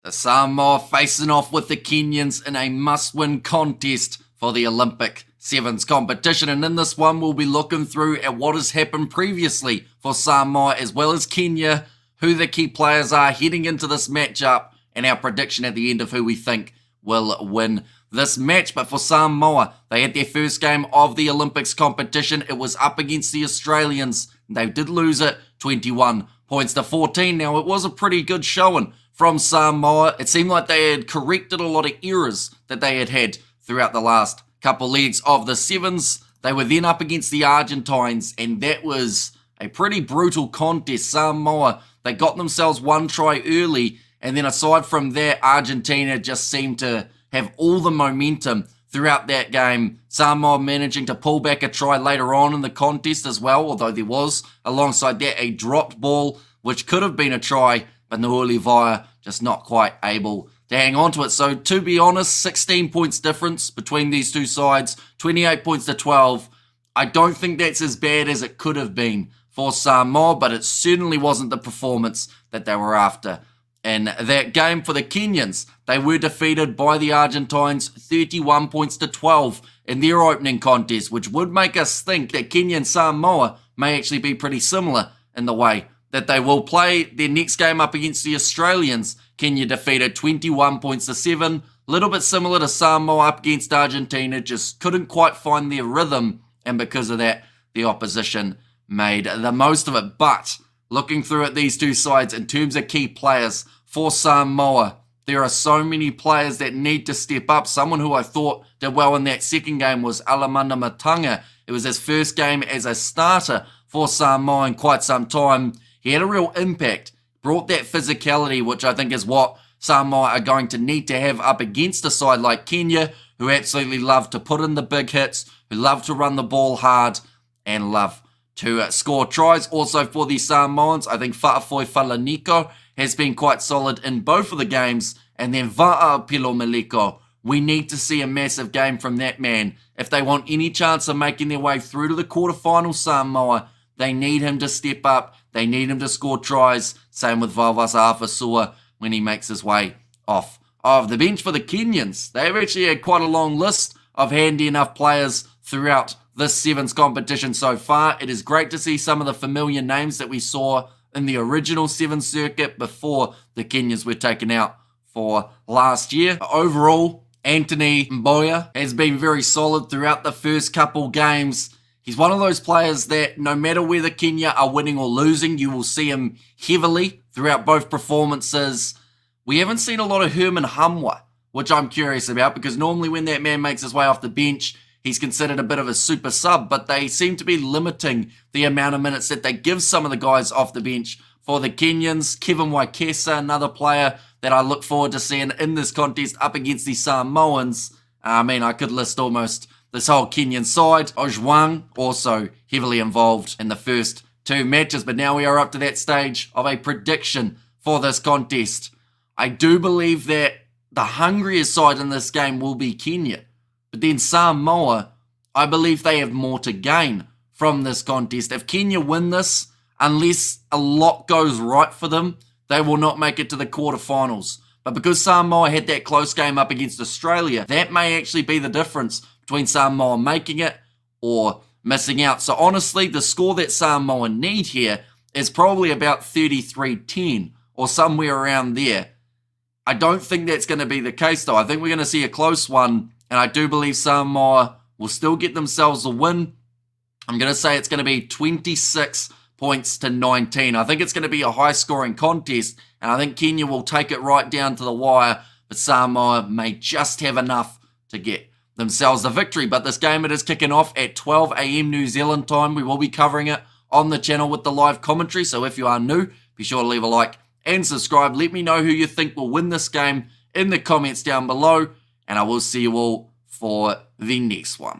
The Samoa facing off with the Kenyans in a must-win contest for the Olympic Sevens competition. And in this one, we'll be looking through at what has happened previously for Samoa as well as Kenya, who the key players are heading into this matchup, and our prediction at the end of who we think will win this match. But for Samoa, they had their first game of the Olympics competition. It was up against the Australians. They did lose it 21 points to 14. Now, it was a pretty good showing from Samoa. It seemed like they had corrected a lot of errors that they had throughout the last couple legs of the Sevens. They were then up against the Argentines, and that was a pretty brutal contest. Samoa, they got themselves one try early, and then aside from that, Argentina just seemed to have all the momentum throughout that game. Samoa managing to pull back a try later on in the contest as well, although there was, alongside that, a dropped ball, which could have been a try, but Nuolivaya just not quite able to hang on to it. So, to be honest, 16 points difference between these two sides, 28 points to 12. I don't think that's as bad as it could have been for Samoa, but it certainly wasn't the performance that they were after. In that game for the Kenyans, they were defeated by the Argentines 31 points to 12 in their opening contest, which would make us think that Kenya and Samoa may actually be pretty similar in the way that they will play their next game up against the Australians. Kenya defeated 21 points to 7, a little bit similar to Samoa up against Argentina, just couldn't quite find their rhythm, and because of that, the opposition made the most of it. But looking through at these two sides in terms of key players for Samoa, there are so many players that need to step up. Someone who I thought did well in that second game was Alamanda Matanga. It was his first game as a starter for Samoa in quite some time. He had a real impact, brought that physicality, which I think is what Samoa are going to need to have up against a side like Kenya, who absolutely love to put in the big hits, who love to run the ball hard, and love to score tries. Also for the Samoans, I think Fa'afoi Falaniko has been quite solid in both of the games, and then Va'apilo Maliko. We need to see a massive game from that man. If they want any chance of making their way through to the quarterfinals, Samoa, they need him to step up. They need him to score tries. Same with Vavasa Afasua when he makes his way off of the bench. For the Kenyans, they've actually had quite a long list of handy enough players throughout this Sevens competition so far. It is great to see some of the familiar names that we saw in the original Sevens circuit before the Kenyans were taken out for last year. Overall, Anthony Mboya has been very solid throughout the first couple games. He's one of those players that no matter whether Kenya are winning or losing, you will see him heavily throughout both performances. We haven't seen a lot of Herman Hamwa, which I'm curious about, because normally when that man makes his way off the bench, he's considered a bit of a super sub, but they seem to be limiting the amount of minutes that they give some of the guys off the bench for the Kenyans. Kevin Waikesa, another player that I look forward to seeing in this contest up against the Samoans. I could list almost this whole Kenyan side. Ojwang also heavily involved in the first two matches, but now we are up to that stage of a prediction for this contest. I do believe that the hungriest side in this game will be Kenya, but then Samoa, I believe they have more to gain from this contest. If Kenya win this, unless a lot goes right for them, they will not make it to the quarterfinals. But because Samoa had that close game up against Australia, that may actually be the difference between Samoa making it or missing out. So honestly, the score that Samoa need here is probably about 33-10 or somewhere around there. I don't think that's going to be the case though. I think we're going to see a close one, and I do believe Samoa will still get themselves a win. I'm going to say it's going to be 26 points to 19. I think it's going to be a high-scoring contest, and I think Kenya will take it right down to the wire, but Samoa may just have enough to get themselves the victory. But this game, it is kicking off at 12 a.m. New Zealand time. We will be covering it on the channel with the live commentary, so if you are new, be sure to leave a like and subscribe. Let me know who you think will win this game in the comments down below, and I will see you all for the next one.